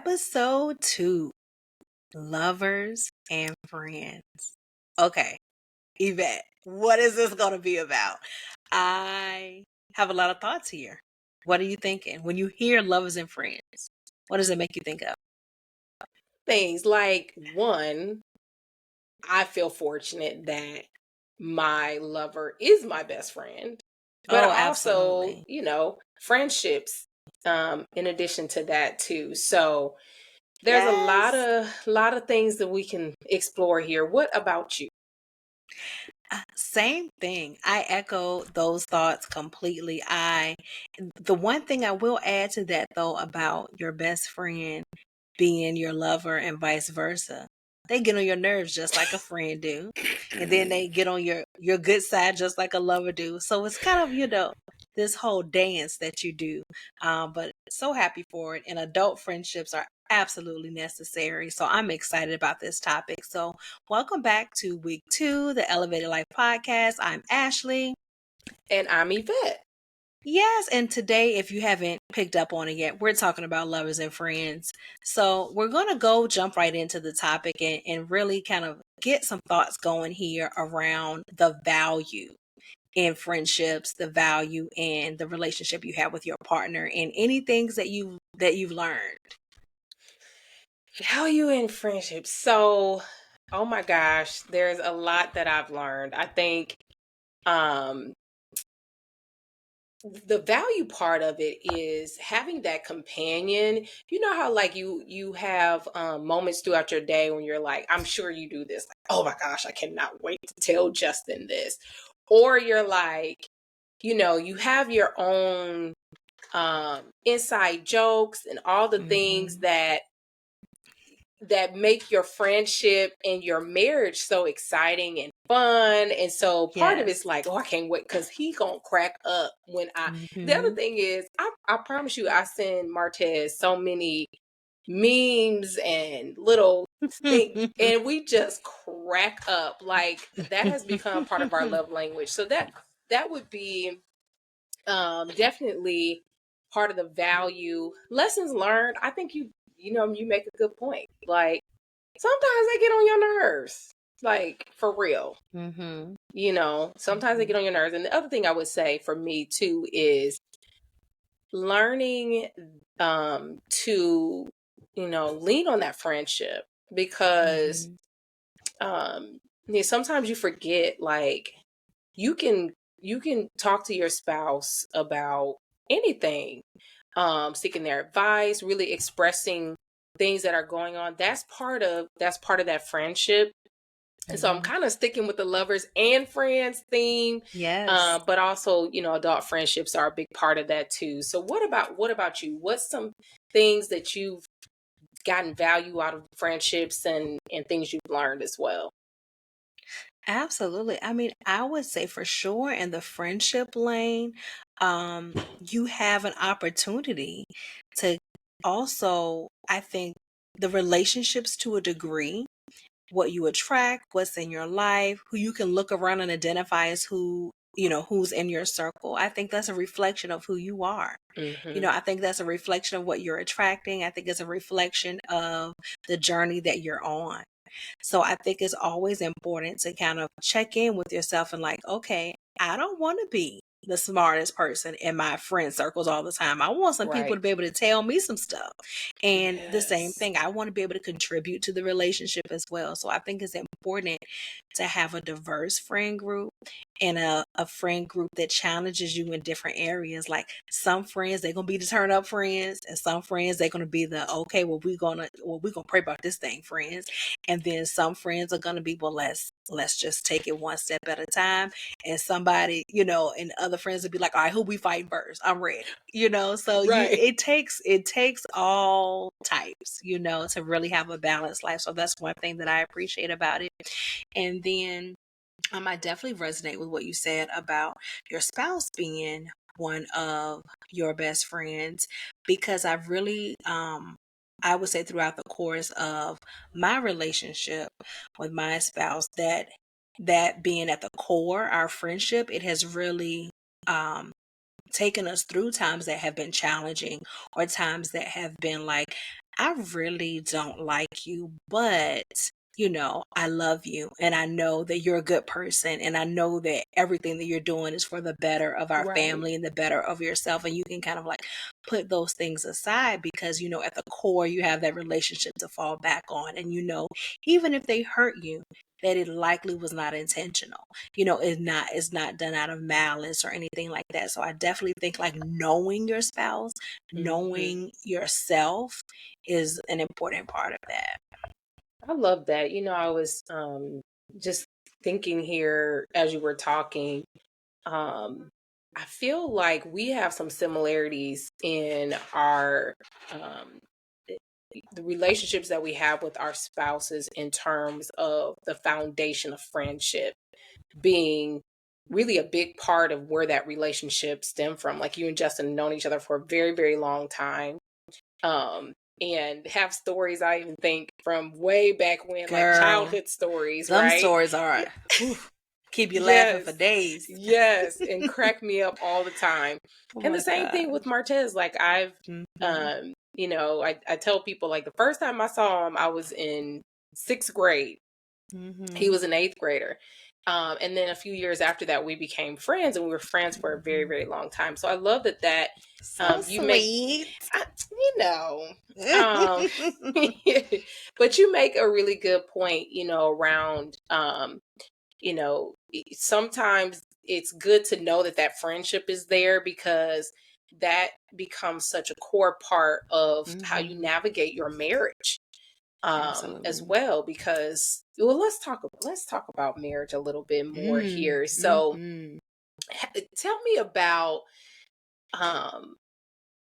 Episode 2, Lovers and Friends. Okay, Yvette, what is this going to be about? I have a lot of thoughts here. What are you thinking? When you hear lovers and friends, what does it make you think of? Things like, one, I feel fortunate that my lover is my best friend, but Oh, also, absolutely. friendships in addition to that too. So there's a lot Yes. of lot of things that we can explore here. What about you? Same thing. I echo those thoughts completely. The one thing I will add to that though about your best friend being your lover and vice versa. They get on your nerves just like a friend do. And then they get on your good side just like a lover do. So it's kind of, this whole dance that you do. But so happy for it. And adult friendships are absolutely necessary. So I'm excited about this topic. So welcome back to week 2, the Elevated Life Podcast. I'm Ashley. And I'm Yvette. Yes, and today, if you haven't picked up on it yet, we're talking about lovers and friends. So we're going to go jump right into the topic and really kind of get some thoughts going here around the value in friendships, the value in the relationship you have with your partner, and any things that you've learned. Value in friendships. So, oh my gosh, there's a lot that I've learned. I think um the value part of it is having that companion. You know how like you have moments throughout your day when you're like, I'm sure you do this, like, oh my gosh, I cannot wait to tell Justin this. Or you're like, you have your own inside jokes and all the things Hmm. that make your friendship and your marriage so exciting and fun. And so part of it's Yes. like, oh, I can't wait because he gonna crack up when the other Hmm. thing is, I promise you, I send Martez so many memes and little things, and we just crack up. Like, that has become part of our love language. So that would be definitely part of the value. Lessons learned. I think you make a good point. Like, sometimes they get on your nerves. Like, for real. Hmm. Sometimes they get on your nerves. And the other thing I would say for me too is learning to, lean on that friendship, because Hmm. sometimes you forget, like, you can talk to your spouse about anything, seeking their advice, really expressing things that are going on. That's part of that friendship. And so I'm Hmm. kind of sticking with the lovers and friends theme, Yes. but also, adult friendships are a big part of that too. So what about you? What's some things that you've gotten value out of friendships, and things you've learned as well? Absolutely. I mean, I would say for sure in the friendship lane, you have an opportunity to also, I think, the relationships to a degree, what you attract, what's in your life, who you can look around and identify as who's in your circle. I think that's a reflection of who you are. Hmm. I think that's a reflection of what you're attracting. I think it's a reflection of the journey that you're on. So I think it's always important to kind of check in with yourself and like, okay, I don't want to be the smartest person in my friend circles all the time. I want some people to Right. be able to tell me some stuff. And the same Yes. thing, I want to be able to contribute to the relationship as well. So I think it's important to have a diverse friend group and a friend group that challenges you in different areas. Like some friends, they're gonna be the turn up friends, and some friends they're gonna be the okay, well we're gonna pray about this thing friends. And then some friends are gonna be, well, let's just take it one step at a time. And somebody, and other friends will be like, all right, who we fighting first? I'm ready. So Right. it takes all types, to really have a balanced life. So that's one thing that I appreciate about it. And then I definitely resonate with what you said about your spouse being one of your best friends, because I would say throughout the course of my relationship with my spouse, that being at the core, our friendship, it has really um taken us through times that have been challenging, or times that have been like I really don't like you, but I love you and I know that you're a good person and I know that everything that you're doing is for the better of our Right. family and the better of yourself. And you can kind of like put those things aside because, at the core, you have that relationship to fall back on. And, even if they hurt you, that it likely was not intentional. It's not done out of malice or anything like that. So I definitely think like knowing your spouse, Hmm. knowing yourself is an important part of that. I love that. I was just thinking here as you were talking. Um, I feel like we have some similarities in our um, i- the relationships that we have with our spouses in terms of the foundation of friendship being really a big part of where that relationship stemmed from. Like you and Justin have known each other for a very, very long time. Um, and have stories I even think from way back when, like Girl, childhood stories, some right? stories Y- are whew, keep you laughing for Yes, days. yes, and crack me up all the time. Oh And the my same thing with gosh. Martez. Like I've, Hmm. I tell people like the first time I saw him, I was in sixth grade. He Hmm. was an eighth grader. And then a few years after that, we became friends, and we were friends for a very, Hmm. very long time. So I love that So you make, sweet. I, you know, um, but you make a really good point, around, sometimes it's good to know that that friendship is there because that becomes such a core part of how you Hmm. navigate your marriage as Absolutely. well. Because well, let's talk about marriage a little bit more here. So Mm-hmm. tell me about um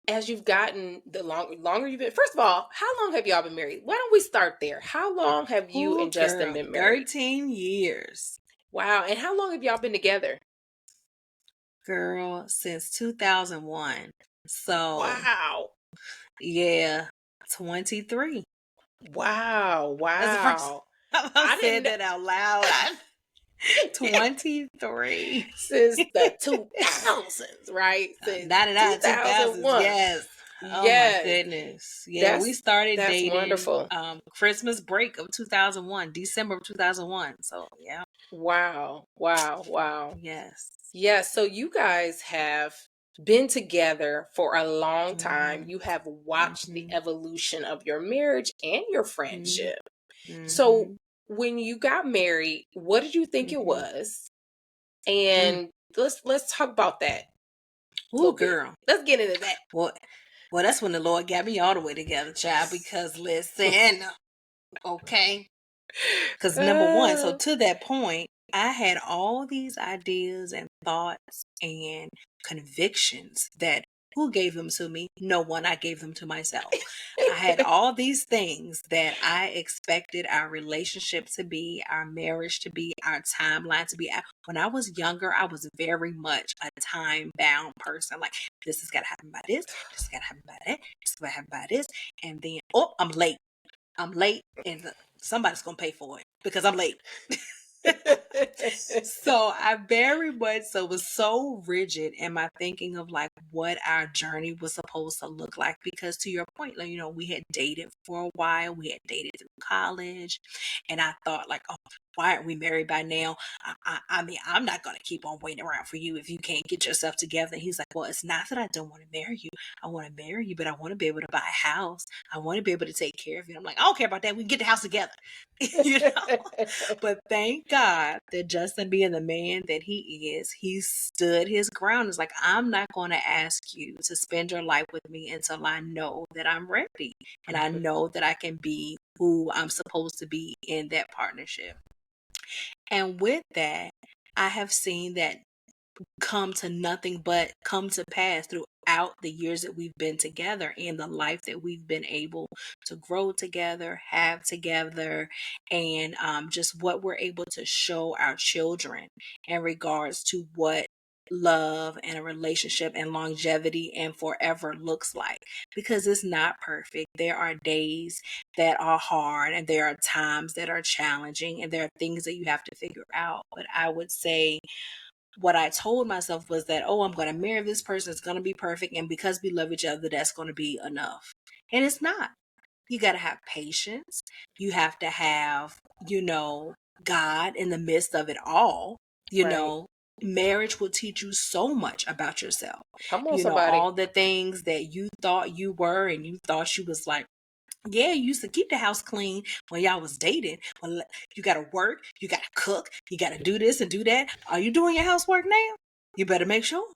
as you've gotten the longer you've been. First of all, how long have y'all been married? Why don't we start there? How long have you Oh, and Justin girl, been married? 13 years. Wow. And how long have y'all been together? Girl, since 2001. So, Wow. yeah, 23. Wow. That's the first Wow. time I've I didn't said know. that out loud. 23. Since the 2000s, right? Since 99, 2000s, 2001. yes. Oh my Yes. goodness. Yeah, we That's started that's dating wonderful. Christmas break of 2001, December of 2001. So, yeah. Wow. Wow. Wow. Yes. Yeah, so you guys have been together for a long time. Mhm. You have watched the Mhm. evolution of your marriage and your Mhm. friendship. So Mhm. when you got married, what did you think it Mhm. was? Mm. And let's talk about that a Ooh, little bit. girl. Let's get into that. Well, well, that's when the Lord got me all the way together, child, because listen, okay. Because number one, so Uh, to that point, I had all these ideas and thoughts and convictions that who gave them to me? No one. I gave them to myself. I had all these things that I expected our relationship to be, our marriage to be, our timeline to be. When I was younger, I was very much a time bound person. Like, this has got to happen by this, this has got to happen by that, this has got to happen by this. And then, oh, I'm late. I'm late and somebody's going to pay for it because I'm late. So I very much so was so rigid in my thinking of like what our journey was supposed to look like because to your point, like we had dated for a while, we had dated through college, and I thought like, oh, why aren't we married by now? I mean, I'm not gonna keep on waiting around for you if you can't get yourself together. And he's like, well, it's not that I don't want to marry you. I want to marry you, but I want to be able to buy a house. I want to be able to take care of you. I'm like, I don't care about that. We can get the house together, you know. But thank God that Justin, being the man that he is, he stood his ground. It's like, I'm not going to ask you to spend your life with me until I know that I'm ready and I Mhm. know that I can be who I'm supposed to be in that partnership. And with that, I have seen that come to pass throughout the years that we've been together and the life that we've been able to grow together, have together, and just what we're able to show our children in regards to what love and a relationship and longevity and forever looks like because it's not perfect. There are days that are hard and there are times that are challenging and there are things that you have to figure out, but I would say what I told myself was that, oh, I'm going to marry this person. It's going to be perfect. And because we love each other, that's going to be enough. And it's not. You got to have patience. You have to have, God in the midst of it all. Right. Marriage will teach you so much about yourself. Come on, somebody. All the things that you thought you were and you thought you was like, yeah, you used to keep the house clean when y'all was dating. Well, you got to work, you got to cook, you got to do this and do that. Are you doing your housework now? You better make sure.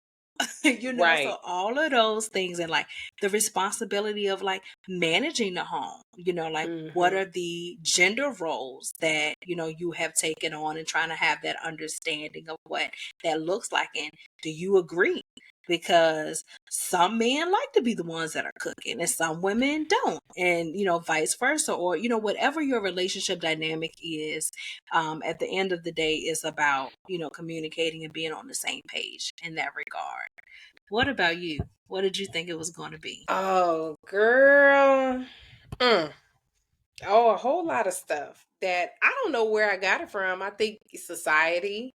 Right. So all of those things, and like the responsibility of like managing the home, like what Hmm. are the gender roles that, you have taken on, and trying to have that understanding of what that looks like. And do you agree? Because some men like to be the ones that are cooking and some women don't, and vice versa, or whatever your relationship dynamic is, at the end of the day is about communicating and being on the same page in that regard. What about you? What did you think it was going to be? Oh, girl. Mm. Oh, a whole lot of stuff that I don't know where I got it from. I think society.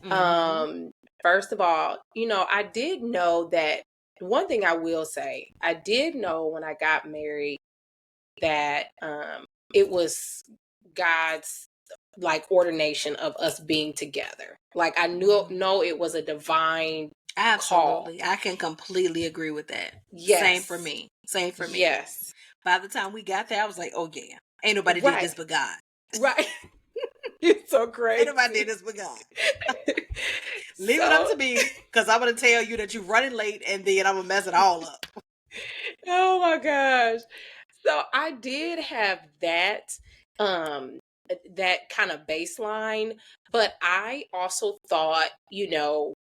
Mm-hmm. Um, First of all, I did know that one thing I will say, I did know when I got married that it was God's like ordination of us being together. Like I knew Mm-hmm. know it was a divine call. Absolutely. I can completely agree with that. Same for Yes. me. Same for me. Yes. By the time we got there, I was like, oh, yeah. Ain't nobody did Right. this but God. Right. It's so Ain't nobody did crazy. this but God. Leave it up So, to me, because I'm going to tell you that you're running late, and then I'm going to mess it all up. oh my gosh. So I did have um that kind of baseline, but I also thought,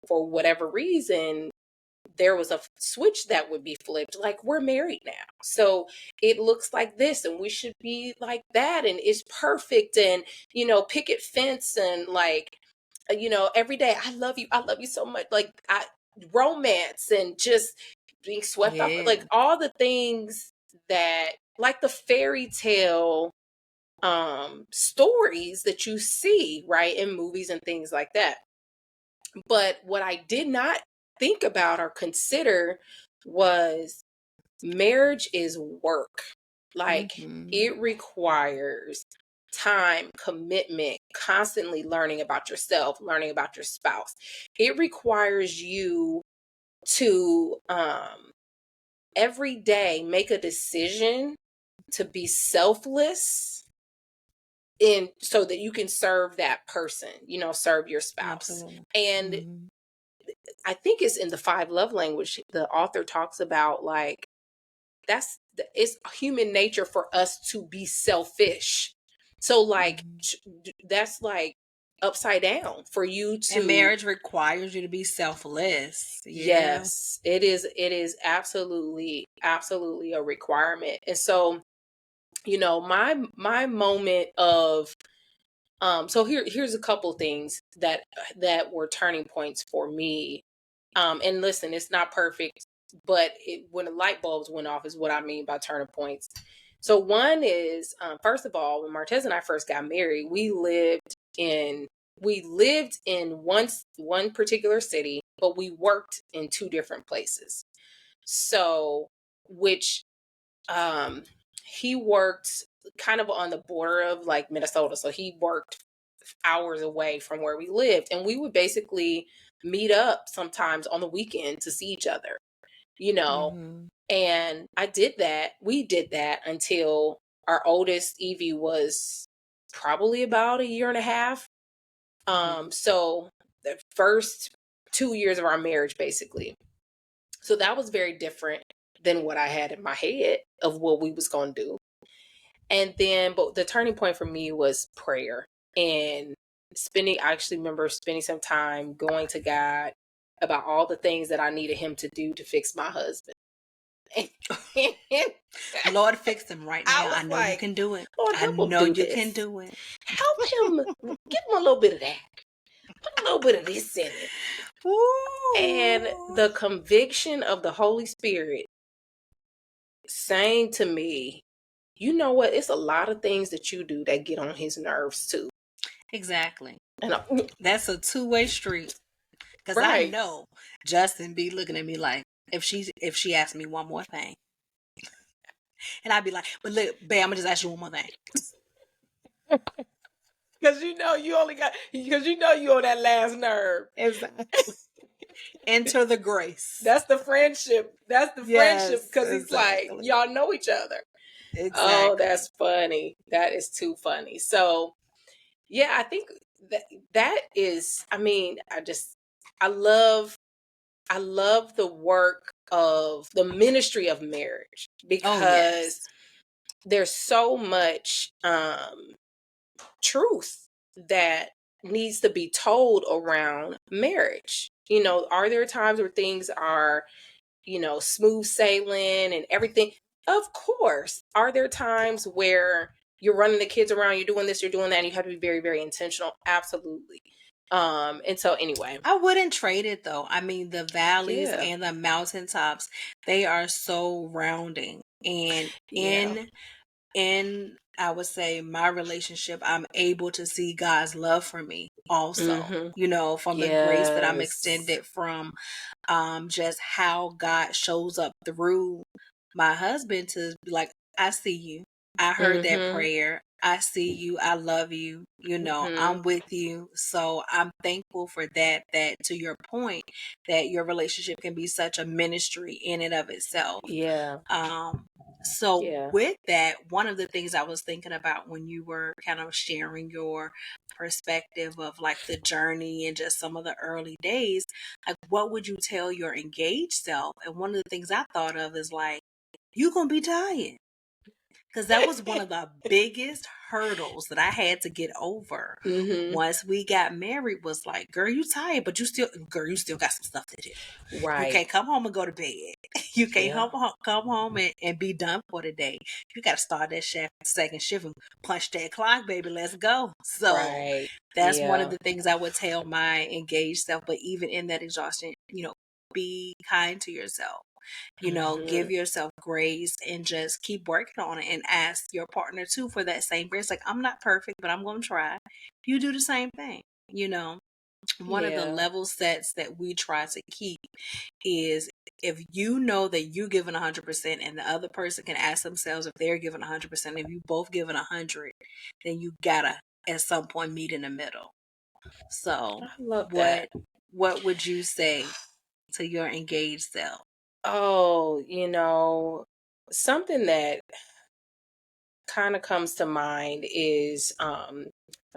for whatever reason, there was a switch that would be flipped. Like, we're married now. So it looks like this and we should be like that and it's perfect and picket fence and like every day I love you so much. Like I romance and just being swept off Yeah. like all the things that like the fairy tale stories that you see right in movies and things like that. But what I did not think about or consider was marriage is work. Like Mm-hmm. it requires time, commitment, constantly learning about yourself, learning about your spouse. It requires you to every day make a decision to be selfless in so that you can serve that person, serve your spouse. Absolutely. And Mm-hmm. I think it's in the five love language. The author talks about like it's human nature for us to be selfish. So like Mm-hmm. that's like upside down for you And to marriage requires you to be selfless. Yeah. yes, it is absolutely a requirement. And so, my moment of so here's a couple things that were turning points for me. And listen, it's not perfect, but when the light bulbs went off is what I mean by turning points. So one is, first of all, when Martez and I first got married, we lived in one particular city, but we worked in two different places. So, which um, he worked kind of on the border of like Minnesota, so he worked hours away from where we lived, and we would basically meet up sometimes on the weekend to see each other, you know. Mm-hmm. And I did that. We did that until our oldest Evie was probably about a year and a half. Mm-hmm. So the first 2 years of our marriage, basically. So that was very different than what I had in my head of what we was gonna do. And then, but the turning point for me was prayer and I actually remember spending some time going to God about all the things that I needed him to do to fix my husband. And Lord, fix them right I now. I was know you like, can do it. Lord, I help him know do you can this. do it. Help him, give him a little bit of that. Put a little bit of this in it. And Ooh. the conviction of the Holy Spirit saying to me, you know what? It's a lot of things that you do that get on his nerves too. Exactly. And That's a two-way street. Because I right. know Justin be looking at me like, if she asks me one more thing, And I'd be like, but look, babe, I'm gonna just ask you one more thing. Because you only got, because you on that last nerve. Exactly. Enter the grace. That's the friendship. That's the friendship, Yes, because he's like, exactly. y'all know each other. Oh, Exactly. that's funny. That is too funny. So yeah, I think that is, I mean, I love I love the work of the ministry of marriage, Oh, because yes. there's so much truth that needs to be told around marriage. Are there times where things are, smooth sailing and everything? Of course. Are there times where you're running the kids around, you're doing this, you're doing that, and you have to be very, very intentional? Absolutely. And so anyway, I wouldn't trade it though. I mean, the valleys yeah, and the mountaintops, they are so rounding. And yeah. in I would say my relationship, I'm able to see God's love for me also. Mm-hmm. From the grace that I'm Yes. extended from just how God shows up through my husband to be like, I see you. I heard that Mm-hmm. prayer. I see you. I love you. Mm-hmm. I'm with you. So I'm thankful for that. That to your point, that your relationship can be such a ministry in and of itself. Yeah. Um, so Yeah. with that, one of the things I was thinking about when you were kind of sharing your perspective of like the journey and just some of the early days, like what would you tell your engaged self? And one of the things I thought of is like, you gonna be tired. Because that was one of the biggest hurdles that I had to get over Mm-hmm. once we got married was like, girl, you tired, but girl, you still got some stuff to do. You Right. can't come home and go to bed. You can't Yeah. come home and be done for the day. You got to start that second shift and punch that clock, baby. Let's go. So Right. that's one of Yeah. the things I would tell my engaged self. But even in that exhaustion, be kind to yourself. Mm-hmm. Give yourself grace and just keep working on it and ask your partner too for that same grace. Like, I'm not perfect, but I'm going to try. You do the same thing. One of the Yeah. level sets that we try to keep is if you know that you giving 100% and the other person can ask themselves if they're giving 100%, if you both giving 100, then you gotta at some point meet in the middle. So I love that. what would you say to your engaged self? Oh, something that kind of comes to mind is, I'm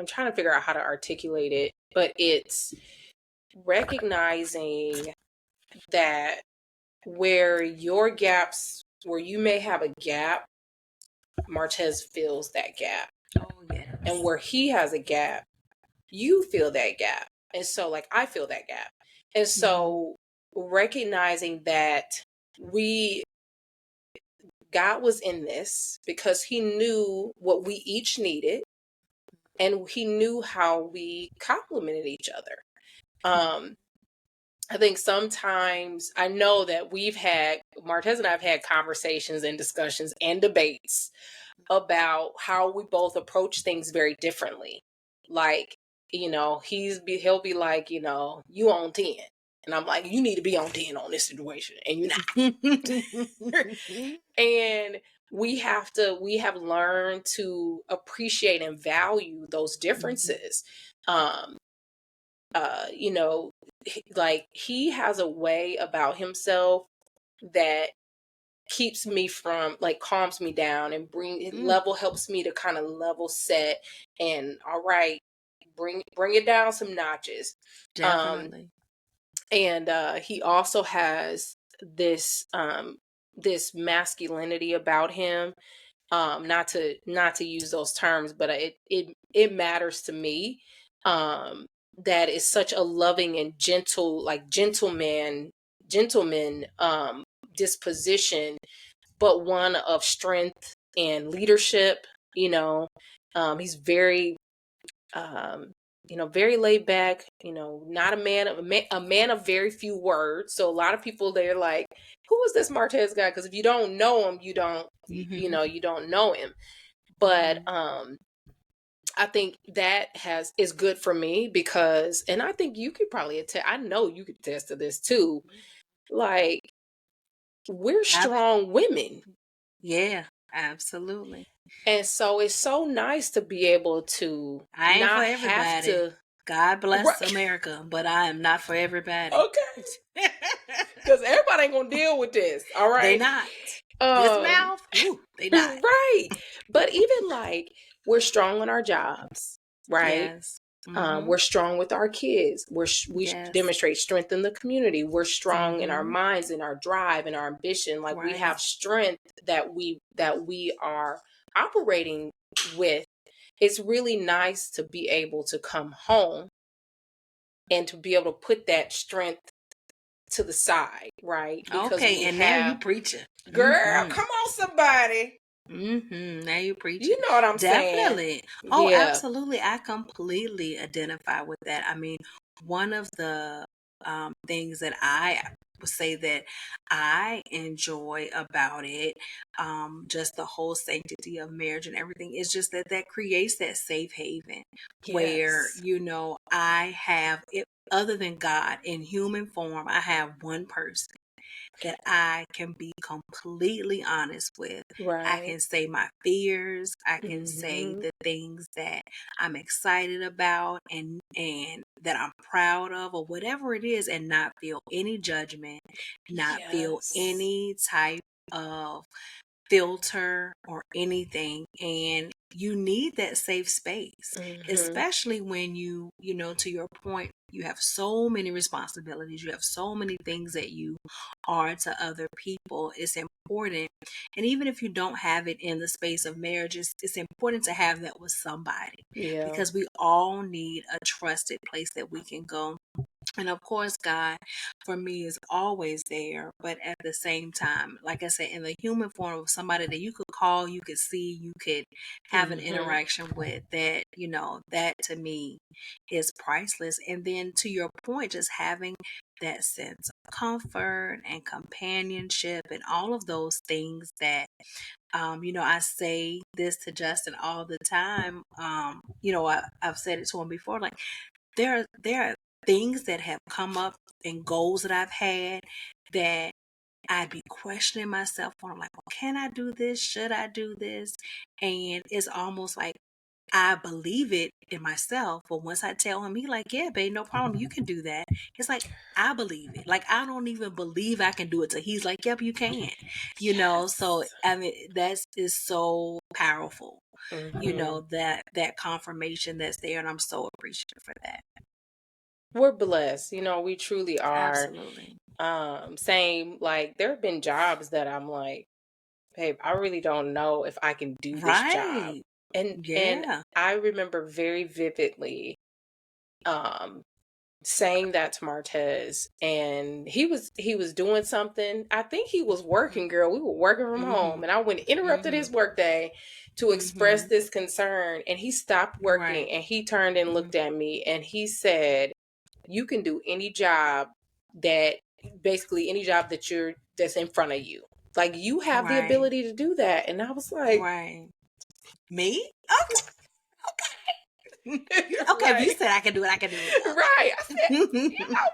trying to figure out how to articulate it, but it's recognizing that where you may have a gap, Martez fills that gap. Oh And yes. where he has a gap, you feel that gap. And so, like, I feel that gap. And Hmm. so, recognizing that we, God was in this because he knew what we each needed, and he knew how we complemented each other. Um, I think sometimes, I know that Martez and I have had conversations and discussions and debates about how we both approach things very differently. Like, he'll be like, you on 10. And I'm like, you need to be on 10 on this situation. And you're not. And we have learned to appreciate and value those differences. Um, you know, like, he has a way about himself that keeps me from, like, calms me down and helps me to kind of level set, and all right, bring it down some notches. um Definitely. and he also has this masculinity about him. Not to use those terms, but it matters to me. That is such a loving and gentle, like, gentleman disposition, but one of strength and leadership. He's very, um, very laid back. Not a man of very few words. So a lot of people, they're like, "Who is this Martez guy?" Because if you don't know him, Hmm. you don't know him. But Hmm. I think that is good for me, because, and I think you could probably attest. I know you could attest to this too. Like, we're strong women. Yeah. Absolutely. And so it's so nice to be able to I ain't for not have everybody. to. God bless Right. America, but I am not for everybody. Okay. Because everybody ain't gonna deal with this. All They right. not. This Um mouth, ooh, they not. right. But even like we're strong on our jobs, right? Yes. Mm-hmm. We're strong with our kids. We Yes. demonstrate strength in the community. We're strong in our Mm-hmm. minds, in our drive, and our ambition. Like we Right. have strength that we are operating with. It's really nice to be able to come home and to be able to put that strength to the side, right? Because Okay, we and now you have, preaching. girl, Mm-hmm. come on, somebody. Mm-hmm. Now you You preaching. know what I'm saying? Definitely. Oh, Yeah. absolutely. I completely identify with that. I mean, one of the things that I would say that I enjoy about it, just the whole sanctity of marriage and everything, is just that that creates that safe haven where, Yes. I have it. Other than God in human form, I have one person that I can be completely honest with. I Right. can say my fears, I can say Hmm. the things that I'm excited about and that I'm proud of or whatever it is and not feel any judgment, not feel Yes. any type of filter or anything, and you need that safe space, Hmm. especially when to your point, you have so many responsibilities, you have so many things that you are to other people. It's important, and even if you don't have it in the space of marriage, it's important to have that with somebody, Yeah. because we all need a trusted place that we can go. And of course, God for me is always there, but at the same time, like I said, in the human form of somebody that you could call, you could see, you could have an Hmm. interaction with, that, that to me is priceless. And then to your point, just having that sense of comfort and companionship and all of those things that, I say this to Justin all the time. I've said it to him before, like, there are things that have come up and goals that I've had that I'd be questioning myself on. I'm like, well, can I do this? Should I do this? And it's almost like I believe it in myself, but once I tell him, he like, yeah, babe, no problem, you can do that. It's like I believe it. Like I don't even believe I can do it. So he's like, yep, you can. So Yes. I mean, that is so powerful. Hmm. That confirmation that's there, and I'm so appreciative for that. We're blessed. We truly are. Absolutely. Same, like there have been jobs that I'm like, babe, I really don't know if I can do this job. Right. And Yeah. I remember very vividly um saying that to Martez, and he was doing something. I think he was working, girl. We were working from home, Mhm. and I went and interrupted Mhm. his workday to express Mhm. this concern, and he stopped Right. working and he turned and Mhm. looked at me and he said, you can do any job that basically any job that's in front of you. Like you have the Right. ability to do that. And I was like, Right. Me? Okay. Okay. If you right, said I can do it, I can do it. right. I said, you Okay. know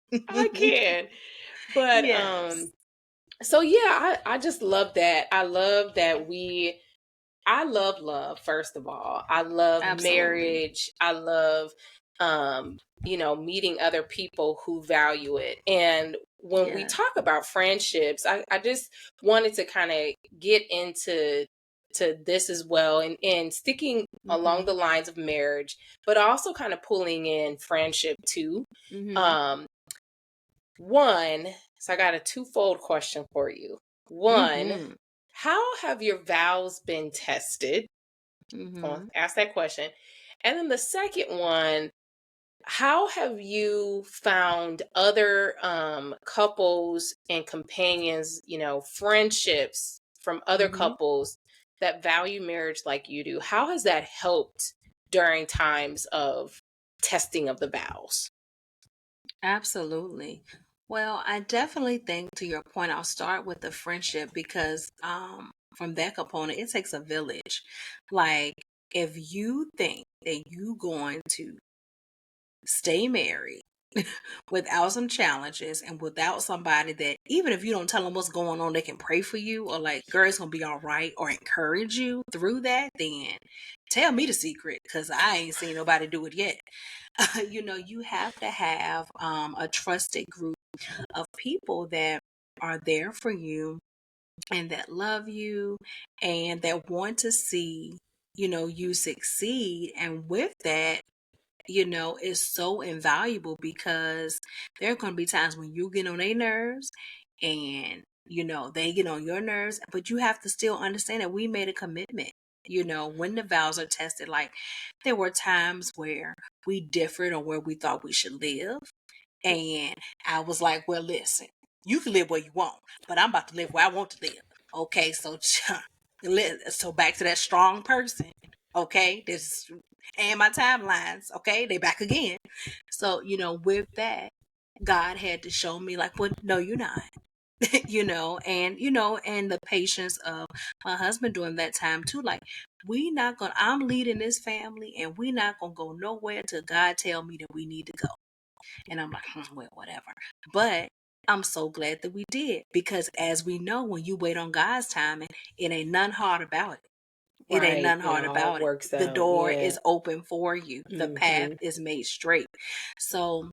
what? I can. But Yes. so yeah, I just love that. I love that I love love, first of all. I love Absolutely. marriage. I love meeting other people who value it. And when we Yes. talk about friendships, I just wanted to kind of get into this as well, and sticking along the Mhm. lines of marriage, but also kind of pulling in friendship too. Mhm. Um one, so I got a twofold question for you. One, Mhm. how have your vows been tested? I'll Mhm. ask that question. And then the second one, how have you found other couples and companions, friendships from other Mhm. couples that value marriage like you do? How has that helped during times of testing of the vows? Absolutely. Well, I definitely think, to your point, I'll start with the friendship because from that component, it takes a village. Like, if you think that you going to stay married without some challenges and without somebody that, even if you don't tell them what's going on, they can pray for you or like, girl, it's gonna be all right, or encourage you through that, then tell me the secret, because I ain't seen nobody do it yet. You have to have a trusted group of people that are there for you and that love you and that want to see, you succeed. And with that, is so invaluable, because there are going to be times when you get on their nerves and, they get on your nerves, but you have to still understand that we made a commitment. When the vows are tested, like there were times where we differed on where we thought we should live. And I was like, well, listen, you can live where you want, but I'm about to live where I want to live. Okay, so so back to that strong person. Okay, this and my timelines. Okay, they back again. So with that, God had to show me like, well, no, you're not. And the patience of my husband during that time too. Like, I'm leading this family, and we not gonna go nowhere till God tell me that we need to go. And I'm like, well, whatever. But I'm so glad that we did, because as we know, when you wait on God's timing, it ain't none hard about it. It ain't Right. none It hard all about it. works The out. door Yeah. is open for you. The path Hmm. is made straight. So,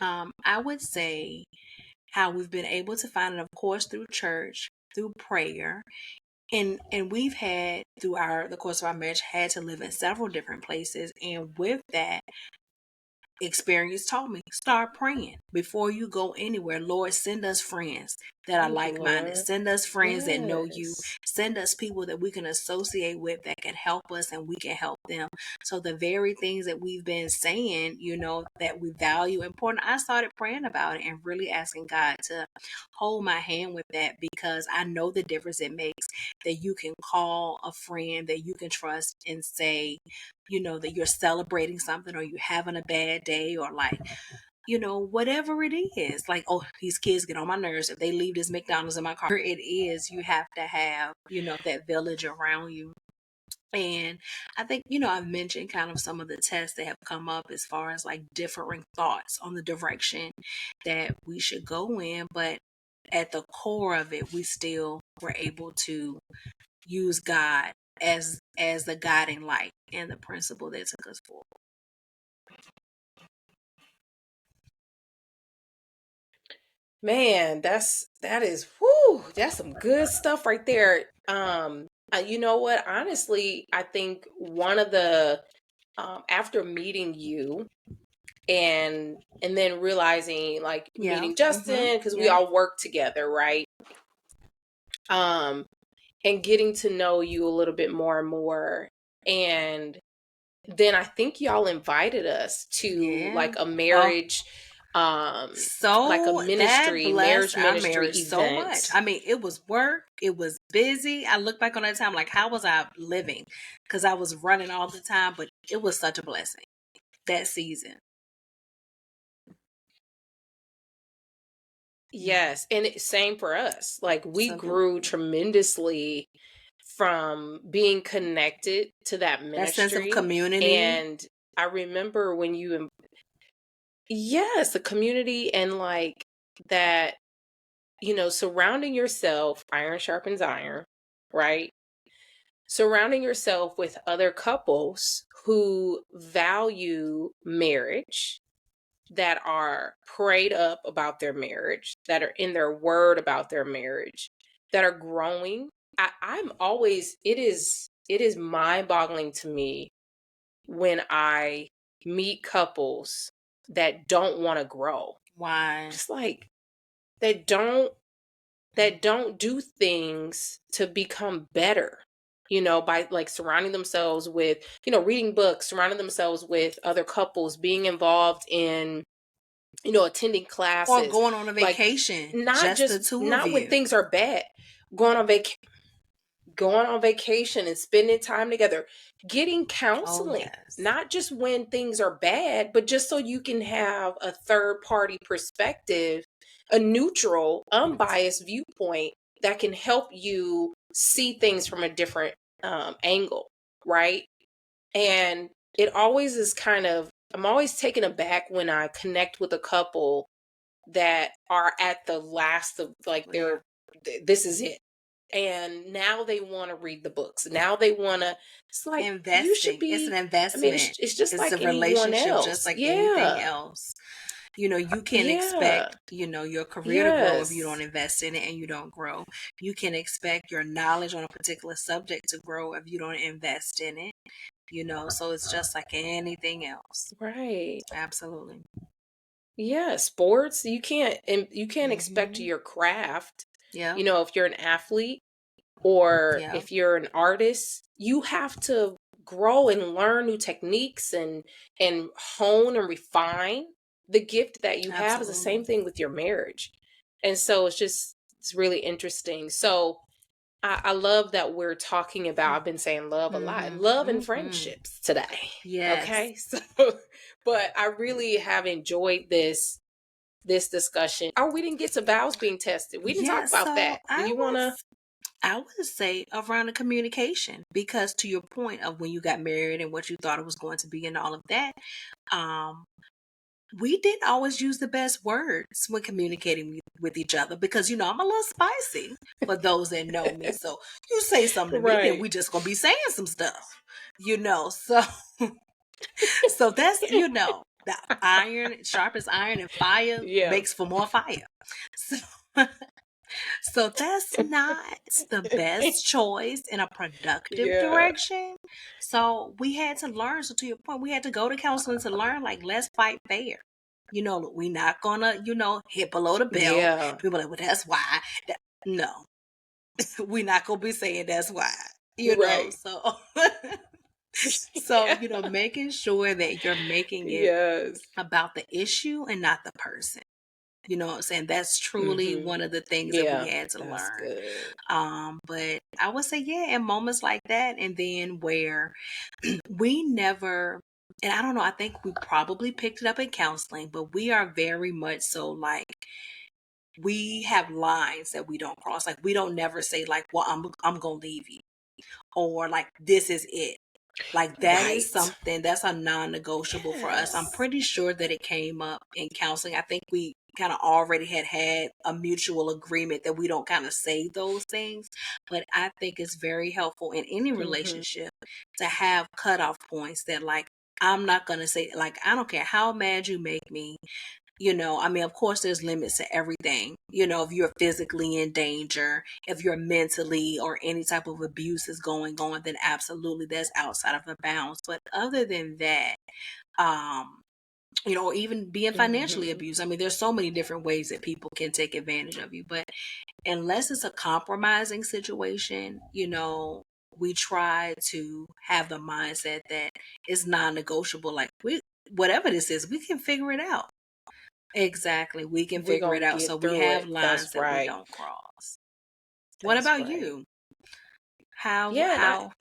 I would say how we've been able to find it, of course, through church, through prayer, and we've had through the course of our marriage had to live in several different places, and with that experience taught me, start praying before you go anywhere. Lord, send us friends that are Thank you, like-minded, Lord. send us friends that know you, Yes. send us people that we can associate with that can help us and we can help them. So the very things that we've been saying, that we value important, I started praying about it and really asking God to hold my hand with that, because I know the difference it makes, that you can call a friend that you can trust and say, that you're celebrating something, or you're having a bad day, or like, whatever it is. Like, oh, these kids get on my nerves if they leave this McDonald's in my car. It is, you have to have, that village around you. And I think, I've mentioned kind of some of the tests that have come up as far as like differing thoughts on the direction that we should go in. But at the core of it, we still were able to use God as the guiding light and the principle that took us forward. Man, that is whoo, that's some good stuff right there. You know what? Honestly, I think one of the after meeting you and then realizing like Yeah. meeting Mm-hmm. Justin because we Yeah. all work together, right? Um, and getting to know you a little bit more and more, and then I think y'all invited us to Yeah. like a Oh, marriage, like a so that blessed marriage our ministry marriage so event. much. I mean, it was work, it was busy. I look back on that time like, how was I living? Because I was running all the time, but it was such a blessing that season. Yes, and same for us. Like we grew Absolutely. tremendously from being connected to that That sense of ministry. community. And I remember when yes, the community and like that, surrounding yourself, iron sharpens iron, right? Surrounding yourself with other couples who value marriage, that are prayed up about their marriage, that are in their word about their marriage, that are growing. I'm always, it is mind-boggling to me when I meet couples that don't want to grow. Why? Just like that don't do things to become better, by like surrounding themselves with, reading books, surrounding themselves with other couples, being involved in, attending Or classes, going on a like vacation, not just the just two of not when you. things are bad, going on vacation and spending time together, getting Oh, counseling, yes. not just when things are bad, but just so you can have a third party perspective, a neutral, unbiased viewpoint that can help you see things from a different angle, right? And it always is kind of I'm always taken aback when I connect with a couple that are at the last of like Yeah. this is it. And now they want to read the books. Now they want to, it's like you should Investing. It's an be, I mean, investment. it's just It's a like anyone relationship just else. like anything Yeah. else. You can Yeah. expect, your career to grow if you don't Yes. invest in it and you don't grow. You can expect your knowledge on a particular subject to grow if you don't invest in it. So it's just like anything else. Right. Absolutely. Yeah. Sports, and you can't expect Mhm. your craft, Yep. if you're an athlete or Yep. if you're an artist, you have to grow and learn new techniques and hone and refine the gift that you have. Is the Absolutely. same thing with your marriage. And so it's really interesting. So I love that we're talking about, I've been saying love a lot, Mhm. love and Mhm. friendships today. Yes. Okay. So, but I really have enjoyed this discussion. Oh, we didn't get to vows being tested. We didn't Yeah, talk about so that. Do you want to? I would say around the communication, because to your point of when you got married and what you thought it was going to be and all of that, um we didn't always use the best words when communicating with each other, because I'm a little spicy for those that know me. So you say something to me, then Right. we just gonna be saying some stuff, so so that's the iron sharp as iron, and fire Yeah. makes for more fire. So so that's not the best choice in a productive Yeah. direction. So we had to learn. So to your point, we had to go to counseling to learn, like, let's fight fair. We not gonna, hit below the belt. Yeah. People are like, well, that's why. No, we not gonna be saying that's why. Right. So so, Yeah. making sure that you're making it Yes. about the issue and not the person. You know what I'm saying? That's truly Mm-hmm. one of the things that we Yeah. had to That's learn. good. But I would say, yeah, in moments like that, and then where we never, and I don't know, I think we probably picked it up in counseling, but we are very much so like, we have lines that we don't cross. Like, we don't never say, like, well, I'm gonna leave you, or like, this is it. Like, that is Right. something that's a non-negotiable for us. I'm Yes. pretty sure that it came up in counseling. I think we kind of already had a mutual agreement that we don't kind of say those things. But I think it's very helpful in any Mm-hmm. relationship to have cutoff points that, like, I'm not going to say, like, I don't care how mad you make me. I mean, of course, there's limits to everything. If you're physically in danger, if you're mentally or any type of abuse is going on, then absolutely that's outside of the bounds. But other than that, um, or even being financially Mm-hmm. abused. I mean, there's so many different ways that people can take advantage of you. But unless it's a compromising situation, we try to have the mindset that it's non-negotiable. Like, whatever this is, we can figure it out. Exactly. We can We're figure it gonna out. So get we through have it. lines That's that we right. don't cross. What That's about right. you? How Yeah, and how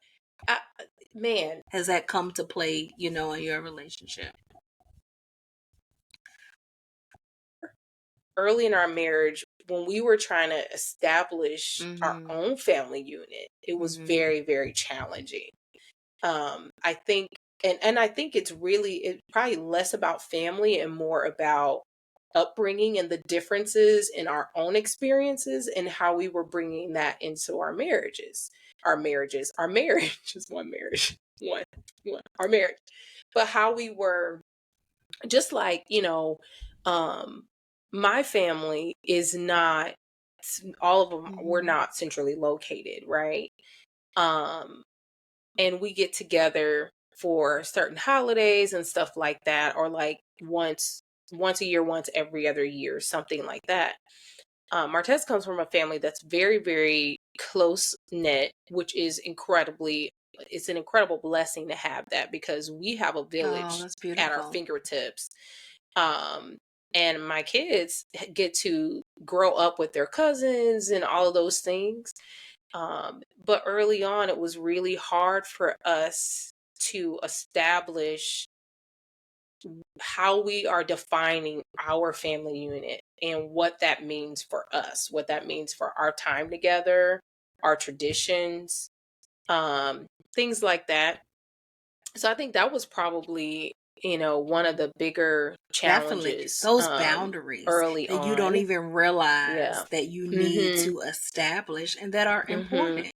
I man, has that come to play, in your relationship? early in our marriage, when we were trying to establish our Mhm. own family unit, it was Mhm. very, very challenging. I think, and I think it's probably less about family and more about upbringing and the differences in our own experiences and how we were bringing that into our marriage is one marriage, our marriage, but how we were just like, um, my family is not, all of them were Mhm. not centrally located, right? Um, and we get together for certain holidays and stuff like that, or like once a year, once every other year, something like that. Martez comes from a family that's very, very close knit, which is it's an incredible blessing to have that, because we have a Oh, village that's at our beautiful. fingertips. um and my kids get to grow up with their cousins and all of those things. But early on, it was really hard for us to establish how we are defining our family unit and what that means for us, what that means for our time together, our traditions, um, things like that. So I think that was probably one of the bigger Definitely. challenges Those boundaries early that you don't on. even realize Yeah. that you need Mhm. to establish and that are Mhm. important.